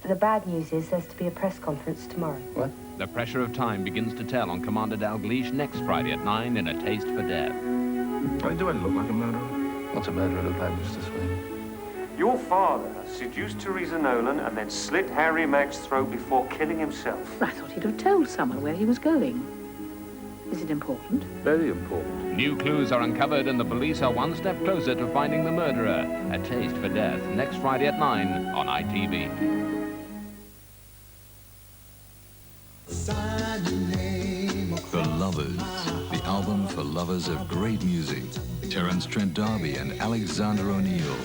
The bad news is there's to be a press conference tomorrow. What? The pressure of time begins to tell on Commander Dalgleish next Friday at 9 in A Taste for Death. Do I look like a murderer? What's a murderer look like, Mr. Swing? Your father seduced Teresa Nolan and then slit Harry Magg's throat before killing himself. I thought he'd have told someone where he was going. Is it important? Very important. New clues are uncovered and the police are one step closer to finding the murderer. A Taste for Death, next Friday at 9 on ITV. The Lovers, the album for lovers of great music. Terence Trent D'Arby and Alexander O'Neill.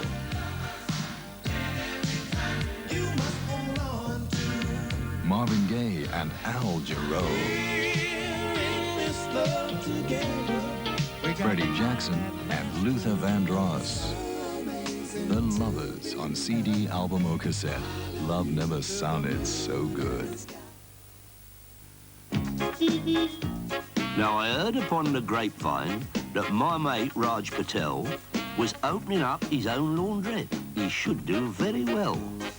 Marvin Gaye and Al Jarreau. Freddie Jackson and Luther Vandross. The Lovers on CD, album or cassette. Love never sounded so good. Now, I heard upon the grapevine that my mate Raj Patel was opening up his own laundrette. He should do very well,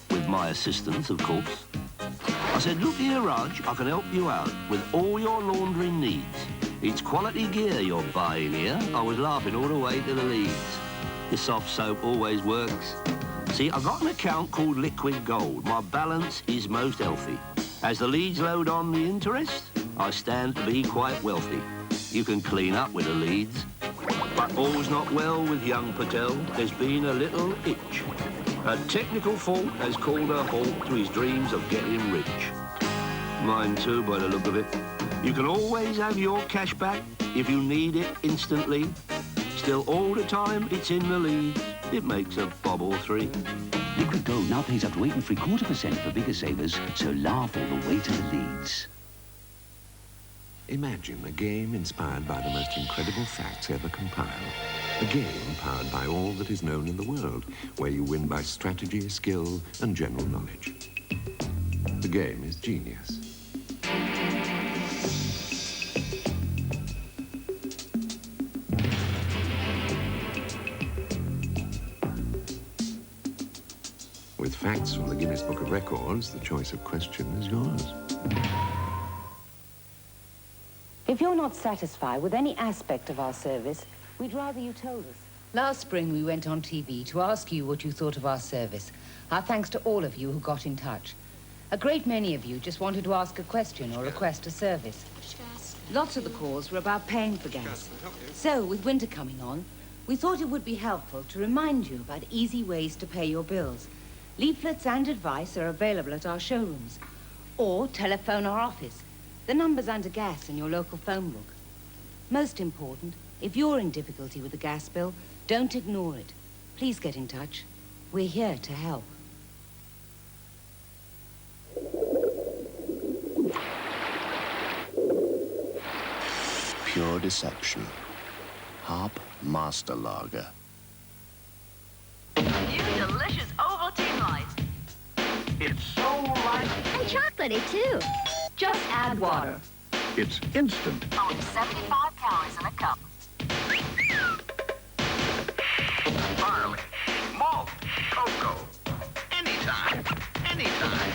with my assistance, of course. I said, look here, Raj, I can help you out with all your laundering needs. It's quality gear you're buying here. I was laughing all the way to the Leeds. The soft soap always works. See, I've got an account called Liquid Gold. My balance is most healthy. As the Leeds load on the interest, I stand to be quite wealthy. You can clean up with the Leeds. But all's not well with young Patel. There's been a little itch. A technical fault has called a halt to his dreams of getting rich. Mine too, by the look of it. You can always have your cash back if you need it instantly. Still, all the time it's in the Leeds. It makes a bob or three. Liquid Gold now pays up to 8.75% for bigger savers, so laugh all the way to the Leeds. Imagine a game inspired by the most incredible facts ever compiled. A game powered by all that is known in the world, where you win by strategy, skill, and general knowledge. The game is genius. With facts from the Guinness Book of Records, the choice of question is yours. If you're not satisfied with any aspect of our service, we'd rather you told us. Last spring, we went on TV to ask you what you thought of our service. Our thanks to all of you who got in touch. A great many of you just wanted to ask a question or request a service. Lots of the calls were about paying for gas. So, with winter coming on, we thought it would be helpful to remind you about easy ways to pay your bills. Leaflets and advice are available at our showrooms. Or telephone our office. The number's under gas in your local phone book. Most important, if you're in difficulty with the gas bill, don't ignore it. Please get in touch. We're here to help. Pure deception. Harp Master Lager. New delicious Ovaltine Light. It's so light. And chocolatey, too. Just add water. It's instant. Only 75 calories in a cup. Barley, malt, cocoa. Anytime. Anytime.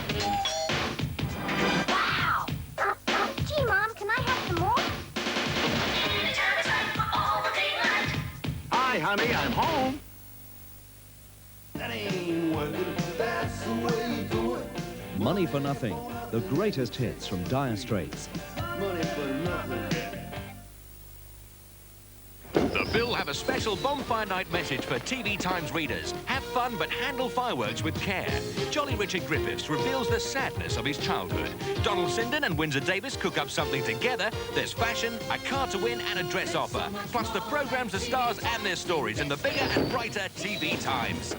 Wow! Gee, Mom, can I have some more? Hi, honey, I'm home. That ain't working. That's the way you do it. Money for Nothing, the greatest hits from Dire Straits. Money for nothing. The Bill have a special bonfire night message for TV Times readers. Have fun, but handle fireworks with care. Jolly Richard Griffiths reveals the sadness of his childhood. Donald Sinden and Windsor Davis cook up something together. There's fashion, a car to win, and a dress offer. Plus the programmes, the stars, and their stories in the bigger and brighter TV Times.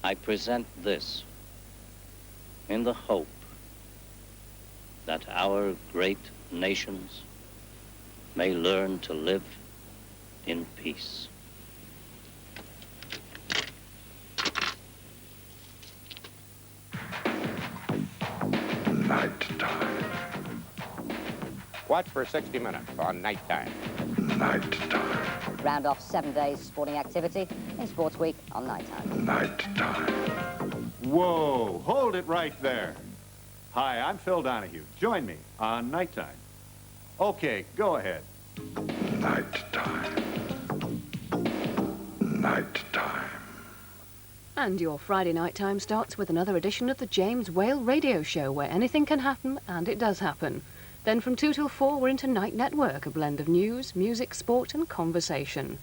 I present this in the hope that our great nations may learn to live in peace. Night time. Watch for 60 minutes on night time. Night time. Round off 7 days sporting activity in Sports Week on night time. Night time. Whoa, hold it right there. Hi, I'm Phil Donahue. Join me on Nighttime. Okay, go ahead. Nighttime. Nighttime. And your Friday night time starts with another edition of the James Whale Radio Show, where anything can happen, and it does happen. Then from 2 till 4, we're into Night Network, a blend of news, music, sport and conversation.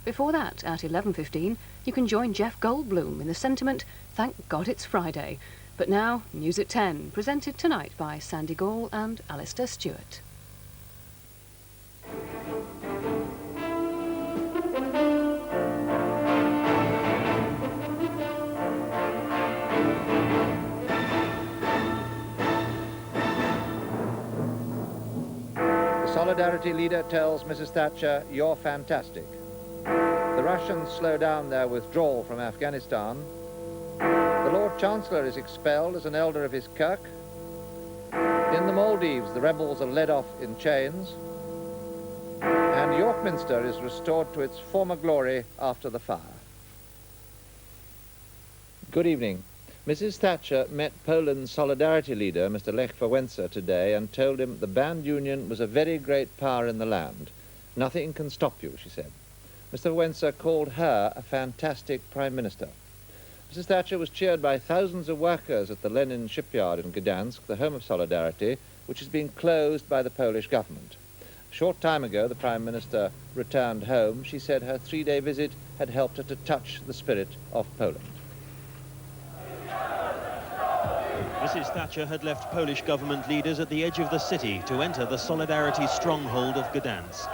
Before that, at 11:15, you can join Jeff Goldblum in the sentiment, Thank God It's Friday. But now, News at 10, presented tonight by Sandy Gall and Alistair Stewart. Solidarity leader tells Mrs. Thatcher, "You're fantastic." The Russians slow down their withdrawal from Afghanistan. The Lord Chancellor is expelled as an elder of his kirk. In the Maldives, the rebels are led off in chains. And York Minster is restored to its former glory after the fire. Good evening. Mrs. Thatcher met Poland's Solidarity leader, Mr. Lech Wałęsa, today and told him the band union was a very great power in the land. Nothing can stop you, she said. Mr. Wałęsa called her a fantastic Prime Minister. Mrs. Thatcher was cheered by thousands of workers at the Lenin shipyard in Gdansk, the home of Solidarity, which is being closed by the Polish government. A short time ago, the Prime Minister returned home. She said her 3-day visit had helped her to touch the spirit of Poland. Mrs. Thatcher had left Polish government leaders at the edge of the city to enter the Solidarity stronghold of Gdansk.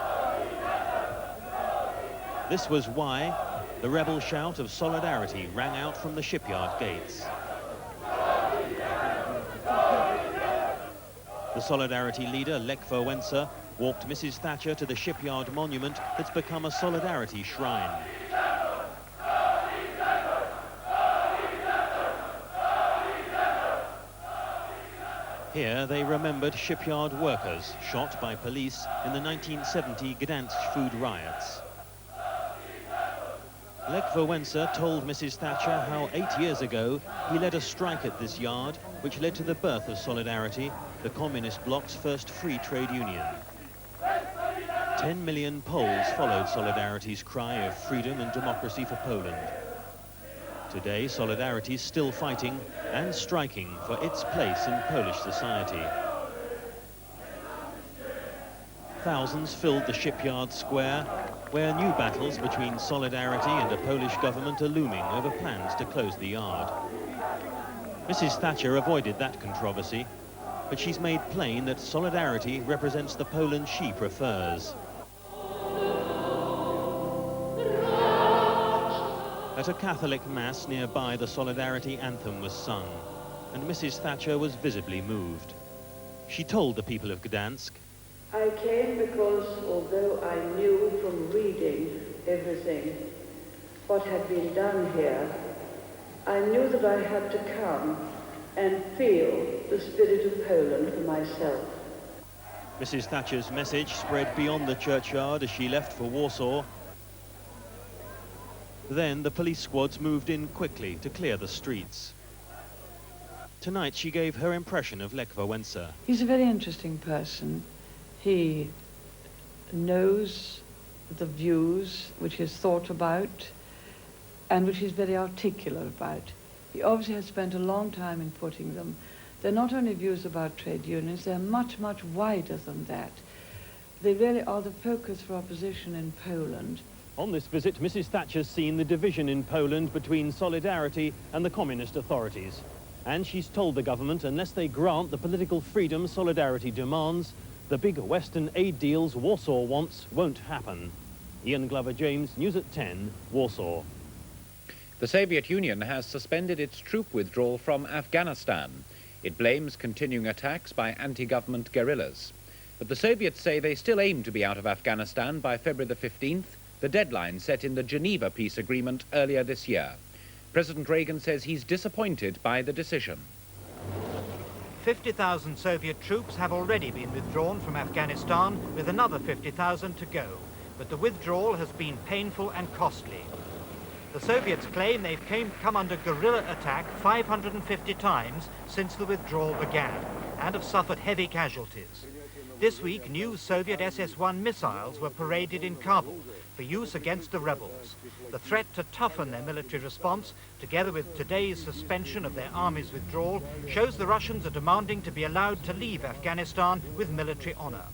This was why the rebel shout of Solidarity rang out from the shipyard gates. The Solidarity leader, Lech Wałęsa, walked Mrs. Thatcher to the shipyard monument that's become a Solidarity shrine. Here they remembered shipyard workers shot by police in the 1970 Gdansk food riots. Lech Wałęsa told Mrs. Thatcher how 8 years ago he led a strike at this yard, which led to the birth of Solidarity, the communist bloc's first free trade union. 10 million Poles followed Solidarity's cry of freedom and democracy for Poland. Today, Solidarity is still fighting and striking for its place in Polish society. Thousands filled the shipyard square, where new battles between Solidarity and the Polish government are looming over plans to close the yard. Mrs. Thatcher avoided that controversy, but she's made plain that Solidarity represents the Poland she prefers. At a Catholic mass nearby, the Solidarity anthem was sung, and Mrs. Thatcher was visibly moved. She told the people of Gdansk, I came because, although I knew from reading everything what had been done here, I knew that I had to come and feel the spirit of Poland for myself. Mrs. Thatcher's message spread beyond the churchyard as she left for Warsaw. Then the police squads moved in quickly to clear the streets. Tonight she gave her impression of Lech Wałęsa. He's a very interesting person. He knows the views which he's thought about and which he's very articulate about. He obviously has spent a long time in putting them. They're not only views about trade unions, they're much, much wider than that. They really are the focus for opposition in Poland. On this visit, Mrs. Thatcher's seen the division in Poland between Solidarity and the communist authorities. And she's told the government unless they grant the political freedom Solidarity demands, the big Western aid deals Warsaw wants won't happen. Ian Glover-James, News at 10, Warsaw. The Soviet Union has suspended its troop withdrawal from Afghanistan. It blames continuing attacks by anti-government guerrillas. But the Soviets say they still aim to be out of Afghanistan by February the 15th, the deadline set in the Geneva peace agreement earlier this year. President Reagan says he's disappointed by the decision. 50,000 Soviet troops have already been withdrawn from Afghanistan, with another 50,000 to go. But the withdrawal has been painful and costly. The Soviets claim they've come under guerrilla attack 550 times since the withdrawal began and have suffered heavy casualties. This week, new Soviet SS-1 missiles were paraded in Kabul for use against the rebels. The threat to toughen their military response, together with today's suspension of their army's withdrawal, shows the Russians are demanding to be allowed to leave Afghanistan with military honor.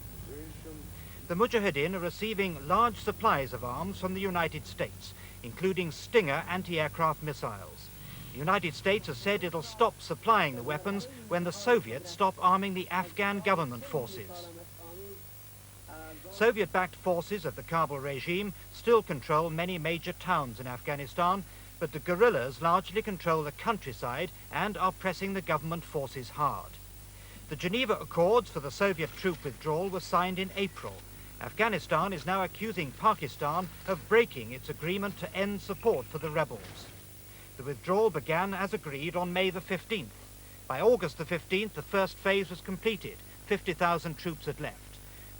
The Mujahideen are receiving large supplies of arms from the United States, including Stinger anti-aircraft missiles. The United States has said it'll stop supplying the weapons when the Soviets stop arming the Afghan government forces. Soviet-backed forces of the Kabul regime still control many major towns in Afghanistan, but the guerrillas largely control the countryside and are pressing the government forces hard. The Geneva Accords for the Soviet troop withdrawal were signed in April. Afghanistan is now accusing Pakistan of breaking its agreement to end support for the rebels. The withdrawal began as agreed on May the 15th. By August the 15th, the first phase was completed. 50,000 troops had left.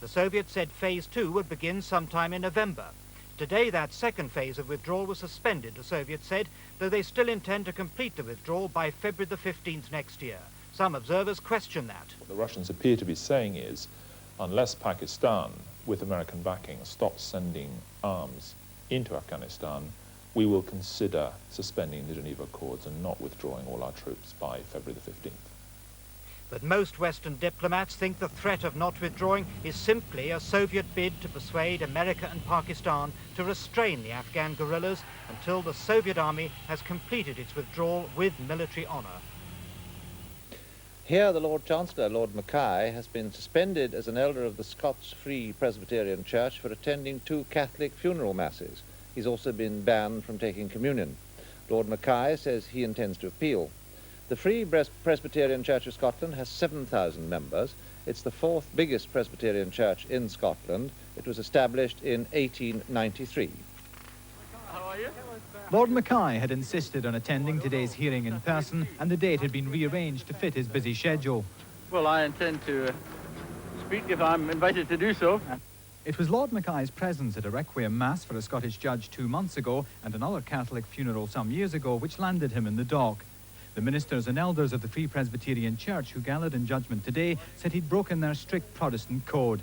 The Soviets said phase 2 would begin sometime in November. Today, that second phase of withdrawal was suspended, the Soviets said, though they still intend to complete the withdrawal by February the 15th next year. Some observers question that. What the Russians appear to be saying is, unless Pakistan, with American backing, stops sending arms into Afghanistan, we will consider suspending the Geneva Accords and not withdrawing all our troops by February the 15th. But most Western diplomats think the threat of not withdrawing is simply a Soviet bid to persuade America and Pakistan to restrain the Afghan guerrillas until the Soviet army has completed its withdrawal with military honor. Here, the Lord Chancellor, Lord Mackay, has been suspended as an elder of the Scots Free Presbyterian Church for attending 2 Catholic funeral masses. He's also been banned from taking communion. Lord Mackay says he intends to appeal. The Free Presbyterian Church of Scotland has 7,000 members. It's the 4th biggest Presbyterian church in Scotland. It was established in 1893. How are you? Lord Mackay had insisted on attending today's hearing in person, and the date had been rearranged to fit his busy schedule. Well, I intend to speak if I'm invited to do so. It was Lord Mackay's presence at a requiem mass for a Scottish judge 2 months ago and another Catholic funeral some years ago which landed him in the dock. The ministers and elders of the Free Presbyterian Church who gathered in judgment today said he'd broken their strict Protestant code.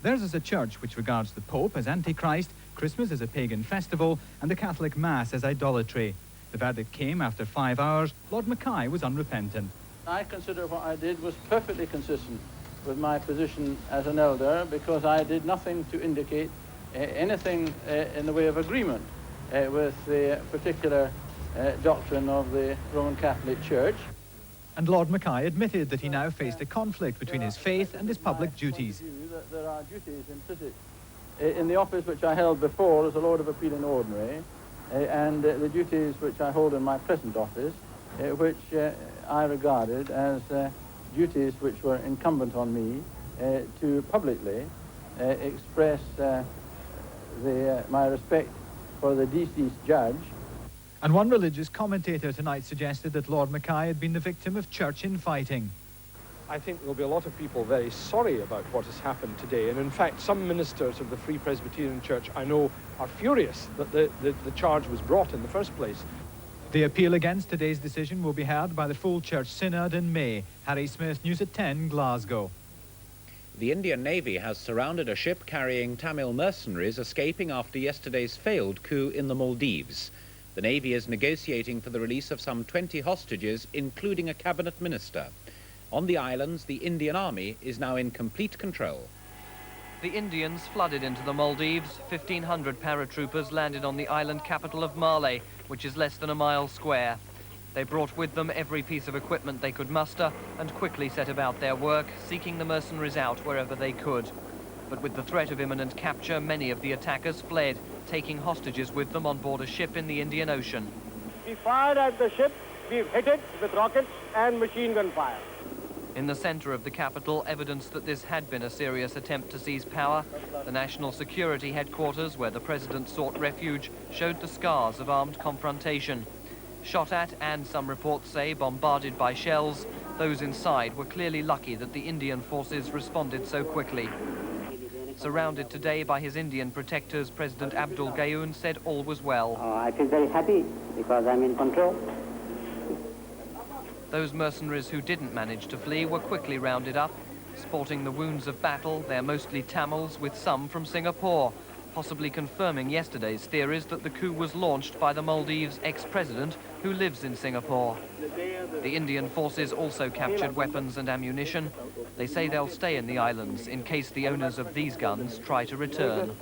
Theirs is a church which regards the Pope as Antichrist, Christmas as a pagan festival, and the Catholic Mass as idolatry. The verdict came after 5 hours. Lord Mackay was unrepentant. I consider what I did was perfectly consistent with my position as an elder because I did nothing to indicate anything in the way of agreement with the particular doctrine of the Roman Catholic Church. And Lord Mackay admitted that he now faced a conflict between his faith and his public duties. There are duties implicit in the office which I held before as a Lord of Appeal in Ordinary and the duties which I hold in my present office, which I regarded as duties which were incumbent on me to publicly express my respect for the deceased judge. And one religious commentator tonight suggested that Lord Mackay had been the victim of church infighting. I think there'll be a lot of people very sorry about what has happened today. And in fact, some ministers of the Free Presbyterian Church I know are furious that the charge was brought in the first place. The appeal against today's decision will be heard by the full Church Synod in May. Harry Smith, News at 10, Glasgow. The Indian Navy has surrounded a ship carrying Tamil mercenaries escaping after yesterday's failed coup in the Maldives. The Navy is negotiating for the release of some 20 hostages, including a cabinet minister. On the islands, the Indian Army is now in complete control. The Indians flooded into the Maldives. 1,500 paratroopers landed on the island capital of Malé, which is less than a mile square. They brought with them every piece of equipment they could muster and quickly set about their work, seeking the mercenaries out wherever they could. But with the threat of imminent capture, many of the attackers fled, taking hostages with them on board a ship in the Indian Ocean. We fired at the ship, we've hit it with rockets and machine gun fire. In the center of the capital, evidence that this had been a serious attempt to seize power. The National Security Headquarters, where the president sought refuge, showed the scars of armed confrontation. Shot at and, some reports say, bombarded by shells, those inside were clearly lucky that the Indian forces responded so quickly. Surrounded today by his Indian protectors, President Abdul Gayoon said all was well. I feel very happy because I'm in control. Those mercenaries who didn't manage to flee were quickly rounded up. Sporting the wounds of battle, they're mostly Tamils, with some from Singapore, possibly confirming yesterday's theories that the coup was launched by the Maldives' ex-president, who lives in Singapore. The Indian forces also captured weapons and ammunition. They say they'll stay in the islands in case the owners of these guns try to return.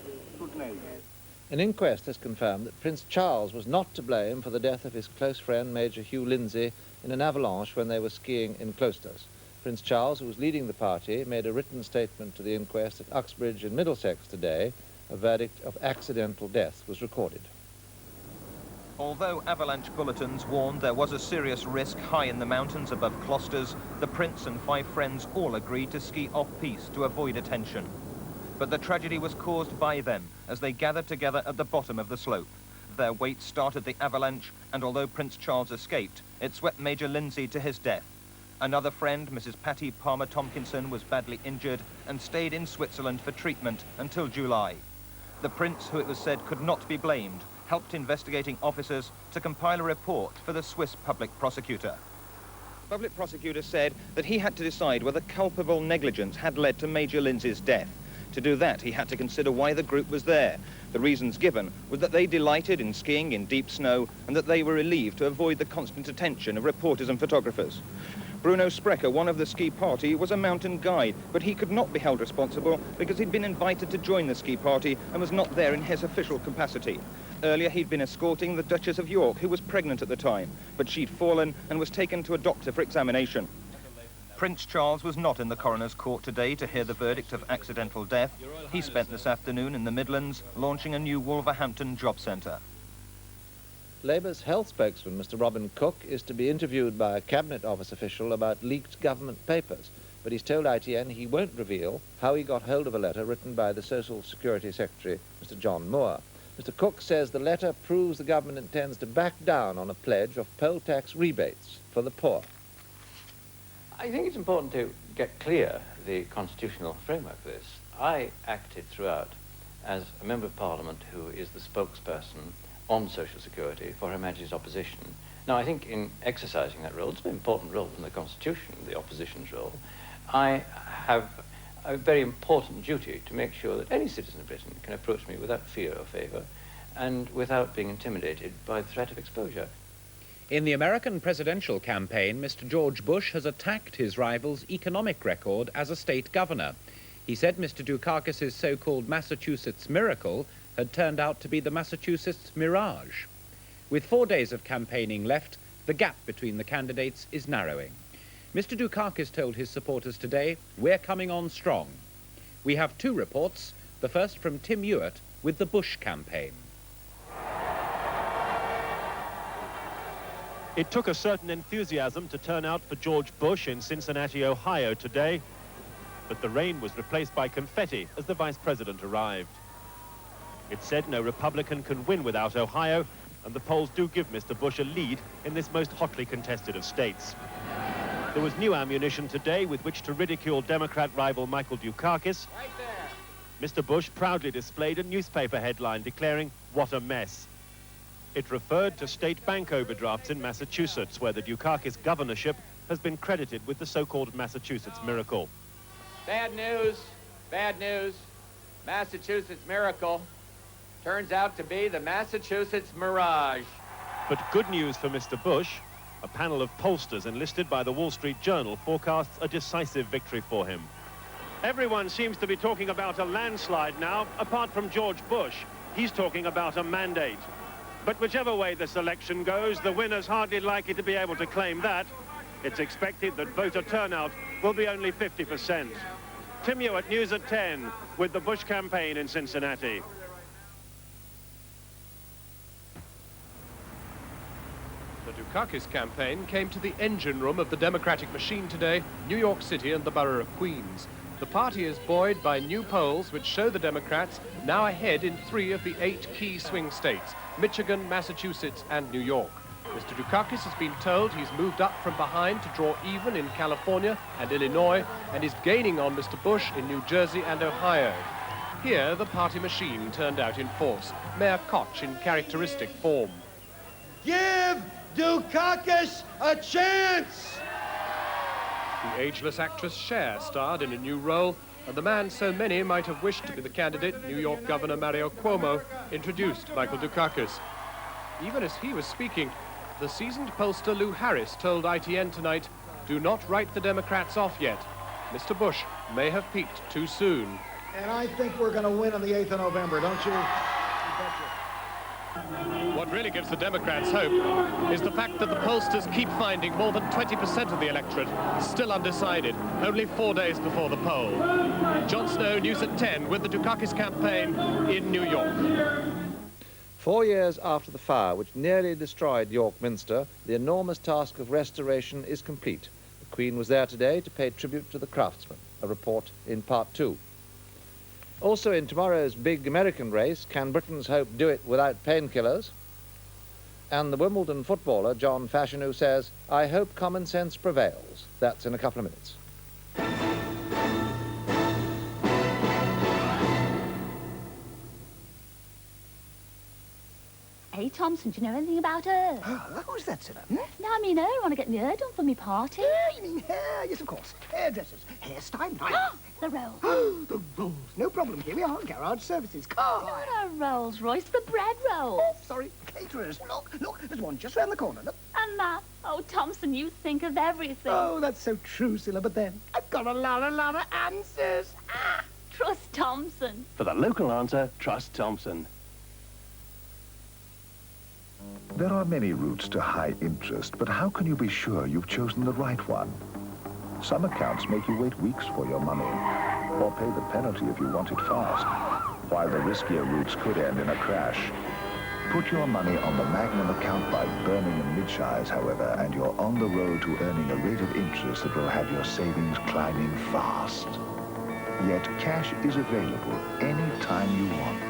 An inquest has confirmed that Prince Charles was not to blame for the death of his close friend Major Hugh Lindsay in an avalanche when they were skiing in Cloisters. Prince Charles, who was leading the party, made a written statement to the inquest at Uxbridge in Middlesex today. A verdict of accidental death was recorded. Although avalanche bulletins warned there was a serious risk high in the mountains above Cloisters, the Prince and 5 friends all agreed to ski off-piste to avoid attention. But the tragedy was caused by them as they gathered together at the bottom of the slope. Their weight started the avalanche, and although Prince Charles escaped, it swept Major Lindsay to his death. Another friend, Mrs. Patty Palmer Tompkinson, was badly injured and stayed in Switzerland for treatment until July. The Prince, who it was said could not be blamed, helped investigating officers to compile a report for the Swiss public prosecutor. The public prosecutor said that he had to decide whether culpable negligence had led to Major Lindsay's death. To do that, he had to consider why the group was there. The reasons given was that they delighted in skiing in deep snow and that they were relieved to avoid the constant attention of reporters and photographers. Bruno Sprecher, one of the ski party, was a mountain guide, but he could not be held responsible because he'd been invited to join the ski party and was not there in his official capacity. Earlier, he'd been escorting the Duchess of York, who was pregnant at the time, but she'd fallen and was taken to a doctor for examination. Prince Charles was not in the coroner's court today to hear the verdict of accidental death. He spent this afternoon in the Midlands launching a new Wolverhampton job centre. Labour's health spokesman, Mr. Robin Cook, is to be interviewed by a Cabinet Office official about leaked government papers, but he's told ITN he won't reveal how he got hold of a letter written by the Social Security Secretary, Mr. John Moore. Mr. Cook says the letter proves the government intends to back down on a pledge of poll tax rebates for the poor. I think it's important to get clear the constitutional framework for this. I acted throughout as a Member of Parliament who is the spokesperson on social security for Her Majesty's opposition. Now, I think in exercising that role, it's an important role in the Constitution, the opposition's role, I have a very important duty to make sure that any citizen of Britain can approach me without fear or favour and without being intimidated by the threat of exposure. In the American presidential campaign, Mr. George Bush has attacked his rival's economic record as a state governor. He said Mr. Dukakis' so-called Massachusetts miracle had turned out to be the Massachusetts mirage. With 4 days of campaigning left, the gap between the candidates is narrowing. Mr. Dukakis told his supporters today, "We're coming on strong." We have 2 reports, the first from Tim Ewart with the Bush campaign. It took a certain enthusiasm to turn out for George Bush in Cincinnati, Ohio today, but the rain was replaced by confetti as the Vice President arrived. It said no Republican can win without Ohio, and the polls do give Mr. Bush a lead in this most hotly contested of states. There was new ammunition today with which to ridicule Democrat rival Michael Dukakis. Right there. Mr. Bush proudly displayed a newspaper headline declaring, "What a mess." It referred to state bank overdrafts in Massachusetts, where the Dukakis governorship has been credited with the so-called Massachusetts miracle. Bad news, bad news. Massachusetts miracle turns out to be the Massachusetts mirage. But good news for Mr. Bush. A panel of pollsters enlisted by the Wall Street Journal forecasts a decisive victory for him. Everyone seems to be talking about a landslide now, apart from George Bush. He's talking about a mandate. But whichever way this election goes, the winner's hardly likely to be able to claim that. It's expected that voter turnout will be only 50%. Tim Ewart, News at 10, with the Bush campaign in Cincinnati. The Dukakis campaign came to the engine room of the Democratic machine today, New York City and the borough of Queens. The party is buoyed by new polls which show the Democrats now ahead in 3 of the 8 key swing states, Michigan, Massachusetts and New York. Mr. Dukakis has been told he's moved up from behind to draw even in California and Illinois and is gaining on Mr. Bush in New Jersey and Ohio. Here, the party machine turned out in force. Mayor Koch in characteristic form. Give Dukakis a chance! The ageless actress Cher starred in a new role, and the man so many might have wished to be the candidate, New York Governor Mario Cuomo, introduced Michael Dukakis. Even as he was speaking, the seasoned pollster Lou Harris told ITN tonight, "Do not write the Democrats off yet. Mr. Bush may have peaked too soon." And I think we're going to win on the 8th of November, don't you? What really gives the Democrats hope is the fact that the pollsters keep finding more than 20% of the electorate still undecided, only 4 days before the poll. Jon Snow, News at 10, with the Dukakis campaign in New York. 4 years after the fire which nearly destroyed York Minster, the enormous task of restoration is complete. The Queen was there today to pay tribute to the craftsmen. A report in part 2. Also in tomorrow's big American race, can Britons hope do it without painkillers? And the Wimbledon footballer, John Fashanu, says, "I hope common sense prevails." That's in a couple of minutes. Hey, Thompson, do you know anything about her? Oh, who's that, Silla? No, I mean her. I want to get my hair done for me party. You mean hair? Yes, of course. Hairdressers. Hairstyle. The Rolls. The Rolls. No problem. Here we are. Garage services. Car. Not a Rolls Royce, but bread rolls. Oh, sorry. Caterers. Look. There's one just round the corner. Look. And that. Oh, Thompson, you think of everything. Oh, that's so true, Silla. But then, I've got a lot of answers. Trust Thompson. For the local answer, trust Thompson. There are many routes to high interest, but how can you be sure you've chosen the right one? Some accounts make you wait weeks for your money, or pay the penalty if you want it fast, while the riskier routes could end in a crash. Put your money on the Magnum account by Birmingham Midshires, however, and you're on the road to earning a rate of interest that will have your savings climbing fast. Yet cash is available any time you want.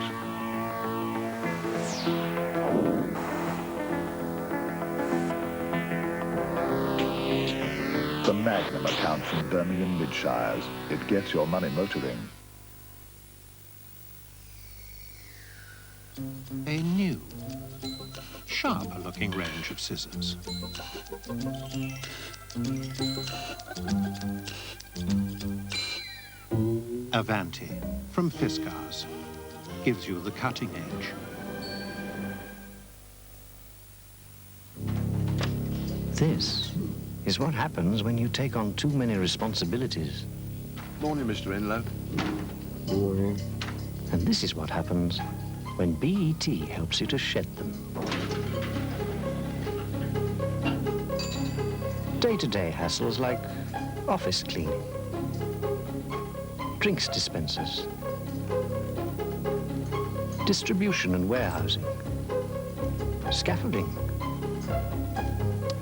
The Magnum account from Birmingham Midshires. It gets your money motoring. A new, sharper-looking range of scissors. Avanti from Fiskars gives you the cutting edge. This is what happens when you take on too many responsibilities. Morning, Mr. Inlow. Morning. And this is what happens when BET helps you to shed them. Day-to-day hassles like office cleaning, drinks dispensers, distribution and warehousing, scaffolding,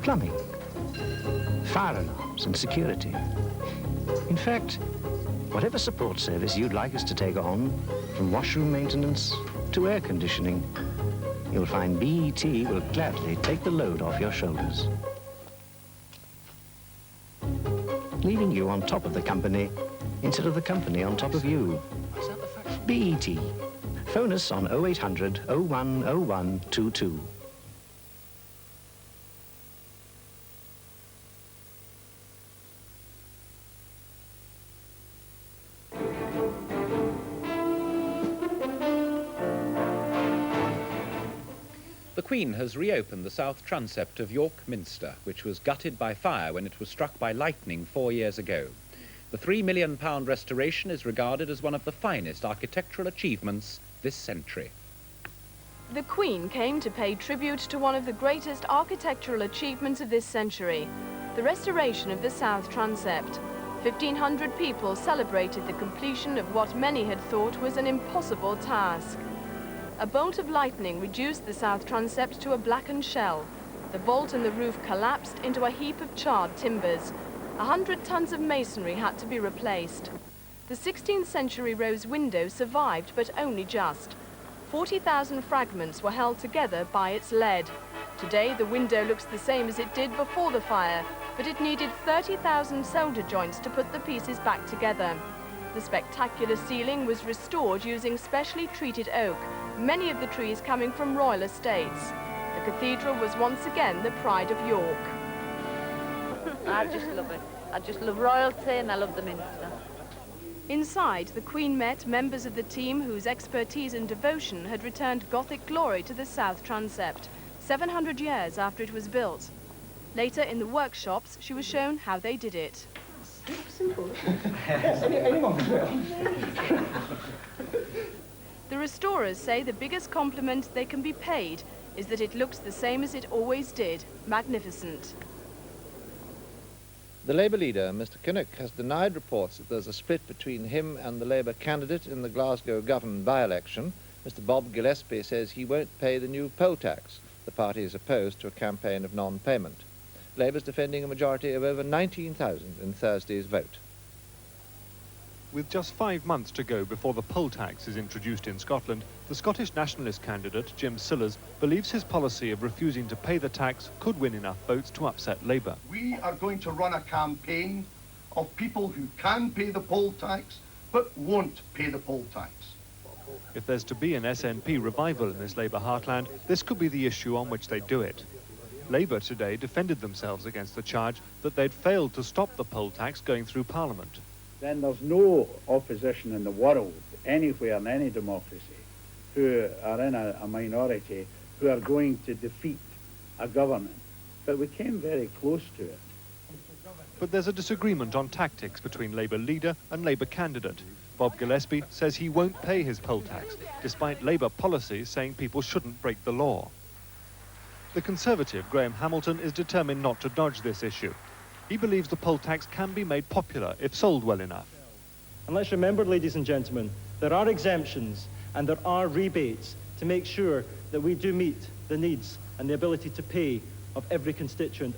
plumbing, fire alarms and security. In fact, whatever support service you'd like us to take on, from washroom maintenance to air conditioning, you'll find BET will gladly take the load off your shoulders, leaving you on top of the company instead of the company on top of you. BET. Phone us on 0800 010122. The Queen has reopened the south transept of York Minster, which was gutted by fire when it was struck by lightning 4 years ago. The £3 million restoration is regarded as one of the finest architectural achievements this century. The Queen came to pay tribute to one of the greatest architectural achievements of this century, the restoration of the south transept. 1,500 people celebrated the completion of what many had thought was an impossible task. A bolt of lightning reduced the south transept to a blackened shell. The vault and the roof collapsed into a heap of charred timbers. 100 tons of masonry had to be replaced. The 16th century rose window survived, but only just. 40,000 fragments were held together by its lead. Today, the window looks the same as it did before the fire, but it needed 30,000 solder joints to put the pieces back together. The spectacular ceiling was restored using specially treated oak, many of the trees coming from royal estates. The cathedral was once again the pride of York. I just love it. I just love royalty and I love the Minster. Inside, the Queen met members of the team whose expertise and devotion had returned Gothic glory to the South Transept, 700 years after it was built. Later, in the workshops, she was shown how they did it. Simple. Yes, anyone can do it. The restorers say the biggest compliment they can be paid is that it looks the same as it always did, magnificent. The Labour leader, Mr Kirk, has denied reports that there's a split between him and the Labour candidate in the Glasgow Govan by-election. Mr Bob Gillespie says he won't pay the new poll tax. The party is opposed to a campaign of non-payment. Labour's defending a majority of over 19,000 in Thursday's vote. With just 5 months to go before the poll tax is introduced in Scotland, the Scottish Nationalist candidate, Jim Sillars, believes his policy of refusing to pay the tax could win enough votes to upset Labour. We are going to run a campaign of people who can pay the poll tax, but won't pay the poll tax. If there's to be an SNP revival in this Labour heartland, this could be the issue on which they do it. Labour today defended themselves against the charge that they'd failed to stop the poll tax going through Parliament. Then there's no opposition in the world, anywhere in any democracy, who are in a minority, who are going to defeat a government. But we came very close to it. But there's a disagreement on tactics between Labour leader and Labour candidate. Bob Gillespie says he won't pay his poll tax, despite Labour policies saying people shouldn't break the law. The Conservative, Graham Hamilton, is determined not to dodge this issue. He believes the poll tax can be made popular if sold well enough. And let's remember, ladies and gentlemen, there are exemptions and there are rebates to make sure that we do meet the needs and the ability to pay of every constituent.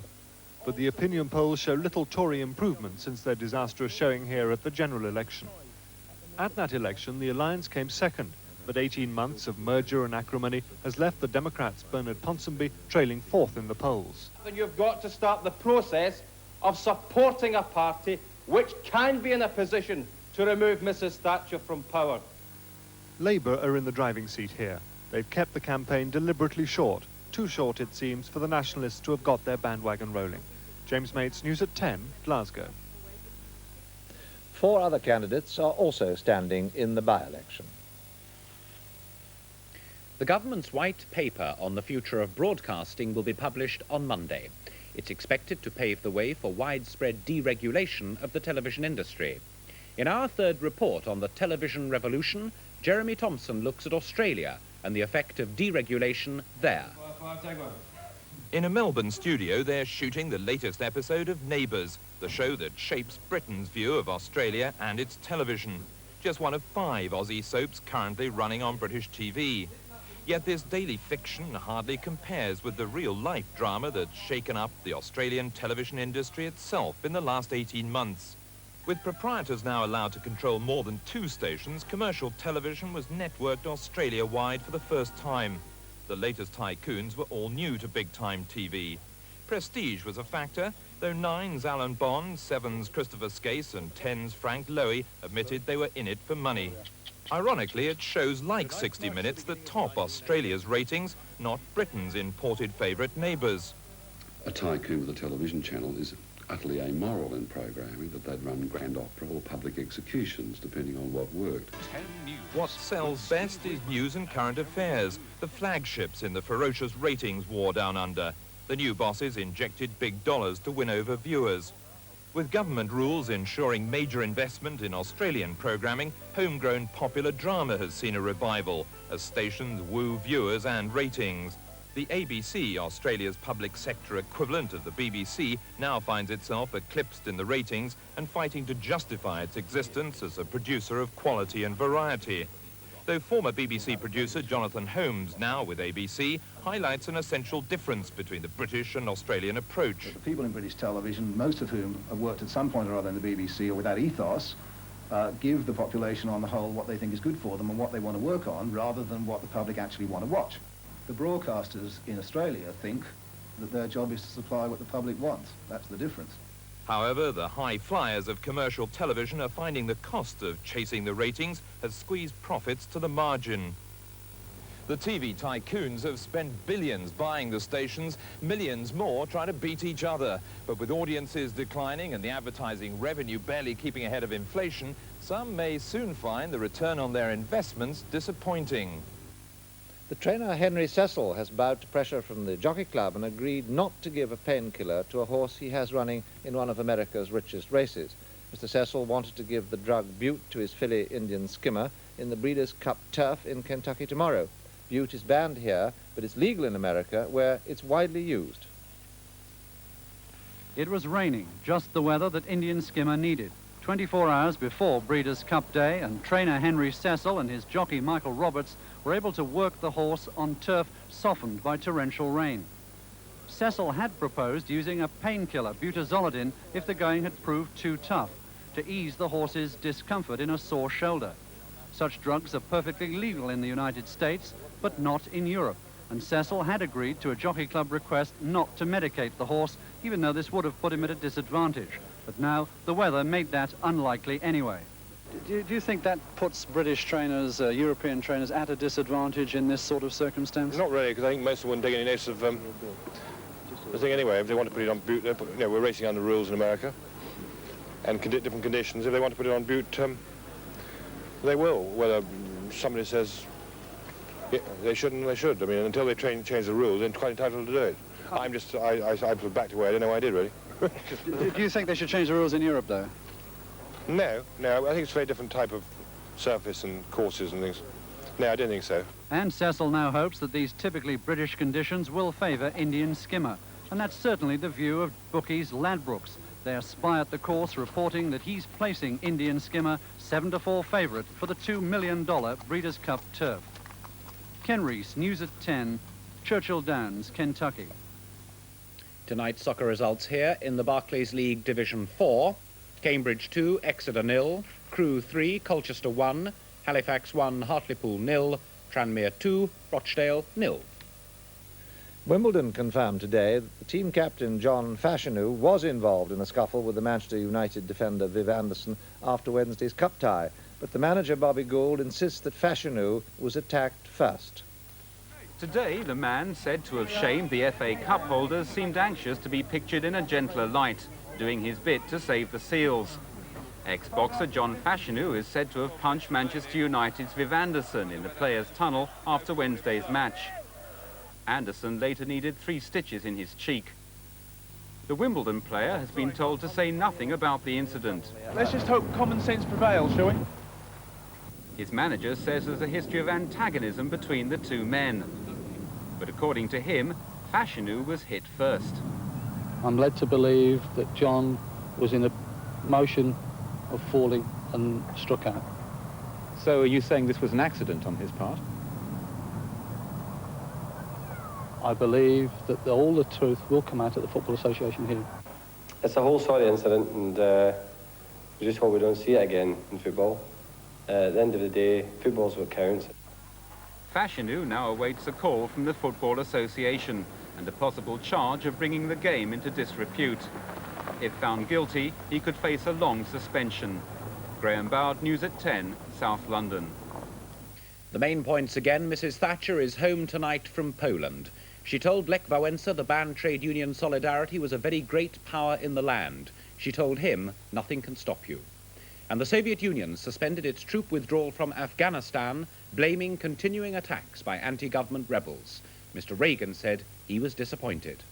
But the opinion polls show little Tory improvement since their disastrous showing here at the general election. At that election, the Alliance came second, but 18 months of merger and acrimony has left the Democrats' Bernard Ponsonby trailing fourth in the polls. And you've got to start the process of supporting a party which can be in a position to remove Mrs Thatcher from power. Labour are in the driving seat here. They've kept the campaign deliberately short. Too short, it seems, for the Nationalists to have got their bandwagon rolling. James Mates, News at 10, Glasgow. 4 other candidates are also standing in the by-election. The government's white paper on the future of broadcasting will be published on Monday. It's expected to pave the way for widespread deregulation of the television industry. In our third report on the television revolution, Jeremy Thompson looks at Australia and the effect of deregulation there. In a Melbourne studio, they're shooting the latest episode of Neighbours, the show that shapes Britain's view of Australia and its television. Just one of 5 Aussie soaps currently running on British TV. Yet this daily fiction hardly compares with the real-life drama that's shaken up the Australian television industry itself in the last 18 months. With proprietors now allowed to control more than 2 stations, commercial television was networked Australia-wide for the first time. The latest tycoons were all new to big-time TV. Prestige was a factor, though 9's Alan Bond, 7's Christopher Skase and 10's Frank Lowy admitted they were in it for money. Ironically, it's shows like 60 Minutes that top Australia's ratings, not Britain's imported favourite Neighbours. A tycoon with a television channel is utterly amoral in programming, that they'd run grand opera or public executions, depending on what worked. What sells best is news and current affairs, the flagships in the ferocious ratings war down under. The new bosses injected big dollars to win over viewers. With government rules ensuring major investment in Australian programming, homegrown popular drama has seen a revival as stations woo viewers and ratings. The ABC, Australia's public sector equivalent of the BBC, now finds itself eclipsed in the ratings and fighting to justify its existence as a producer of quality and variety. Though former BBC producer Jonathan Holmes, now with ABC, highlights an essential difference between the British and Australian approach. The people in British television, most of whom have worked at some point or other in the BBC or with that ethos, give the population on the whole what they think is good for them and what they want to work on, rather than what the public actually want to watch. The broadcasters in Australia think that their job is to supply what the public wants. That's the difference. However, the high flyers of commercial television are finding the cost of chasing the ratings has squeezed profits to the margin. The TV tycoons have spent billions buying the stations, millions more trying to beat each other. But with audiences declining and the advertising revenue barely keeping ahead of inflation, some may soon find the return on their investments disappointing. The trainer Henry Cecil has bowed to pressure from the Jockey Club and agreed not to give a painkiller to a horse he has running in one of America's richest races. Mr. Cecil wanted to give the drug Butte to his filly Indian Skimmer in the Breeders' Cup Turf in Kentucky tomorrow. Butte is banned here, but it's legal in America, where it's widely used. It was raining, just the weather that Indian Skimmer needed. 24 hours before Breeders' Cup Day, and trainer Henry Cecil and his jockey Michael Roberts were able to work the horse on turf softened by torrential rain. Cecil had proposed using a painkiller, butazolidine, if the going had proved too tough, to ease the horse's discomfort in a sore shoulder. Such drugs are perfectly legal in the United States, but not in Europe, and Cecil had agreed to a Jockey Club request not to medicate the horse, even though this would have put him at a disadvantage. But now the weather made that unlikely anyway. Do you think that puts British trainers, European trainers, at a disadvantage in this sort of circumstance? Not really, because I think most of them wouldn't take any notice of the thing anyway. If they want to put it on Butte, we're racing under rules in America, and different conditions. If they want to put it on Butte, they will. Whether somebody says they shouldn't, they should. I mean, until they change the rules, they're quite entitled to do it. I put back to where I didn't know what I did, really. Do you think they should change the rules in Europe, though? No. I think it's a very different type of surface and courses and things. No, I don't think so. And Cecil now hopes that these typically British conditions will favour Indian Skimmer. And that's certainly the view of bookies Ladbrokes. Their spy at the course reporting that he's placing Indian Skimmer 7-4 favourite for the $2 million Breeders' Cup Turf. Ken Rees, News at 10, Churchill Downs, Kentucky. Tonight's soccer results here in the Barclays League Division 4. Cambridge 2, Exeter 0, Crewe 3, Colchester 1, Halifax 1, Hartlepool 0, Tranmere 2, Rochdale 0. Wimbledon confirmed today that the team captain John Fashanu was involved in a scuffle with the Manchester United defender Viv Anderson after Wednesday's cup tie, but the manager Bobby Gould insists that Fashanu was attacked first. Today, the man said to have shamed the FA Cup holders seemed anxious to be pictured in a gentler light, doing his bit to save the Seals. Ex-boxer John Fashanu is said to have punched Manchester United's Viv Anderson in the players' tunnel after Wednesday's match. Anderson later needed 3 stitches in his cheek. The Wimbledon player has been told to say nothing about the incident. Let's just hope common sense prevails, shall we? His manager says there's a history of antagonism between the two men. But according to him, Fashanu was hit first. I'm led to believe that John was in a motion of falling and struck out. So are you saying this was an accident on his part? I believe that all the truth will come out at the Football Association hearing. It's a whole sorry incident, and we just hope we don't see it again in football. At the end of the day, football's what counts. Fashanu now awaits a call from the Football Association and a possible charge of bringing the game into disrepute. If found guilty, he could face a long suspension. Graham Bowd, News at 10, South London. The main points again. Mrs. Thatcher is home tonight from Poland. She told Lech Wałęsa the banned trade union Solidarity was a very great power in the land. She told him, nothing can stop you. And the Soviet Union suspended its troop withdrawal from Afghanistan, blaming continuing attacks by anti-government rebels. Mr. Reagan said he was disappointed.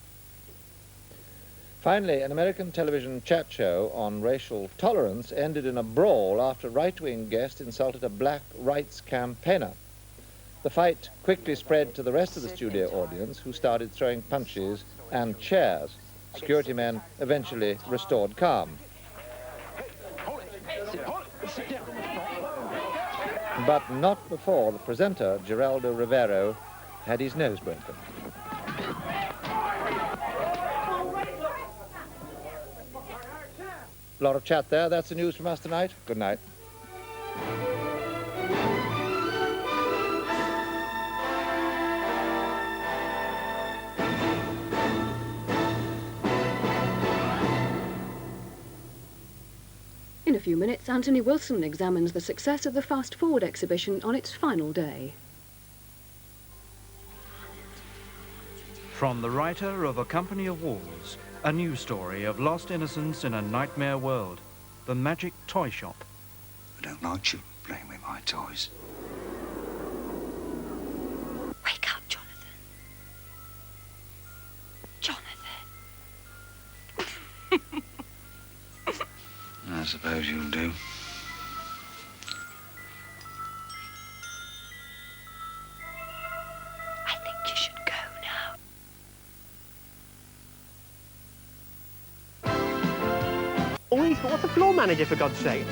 Finally, an American television chat show on racial tolerance ended in a brawl after a right-wing guest insulted a black rights campaigner. The fight quickly spread to the rest of the studio audience, who started throwing punches and chairs. Security men eventually restored calm. But not before the presenter, Geraldo Rivero, had his nose broken. A lot of chat there. That's the news from us tonight. Good night. few minutes, Anthony Wilson examines the success of the Fast Forward exhibition on its final day. From the writer of A Company of Wolves, a new story of lost innocence in a nightmare world, the Magic Toyshop. I don't like children playing with my toys. Wake up, Jonathan. Jonathan. I suppose you'll do. I think you should go now. Always, but what's a floor manager, for God's sake?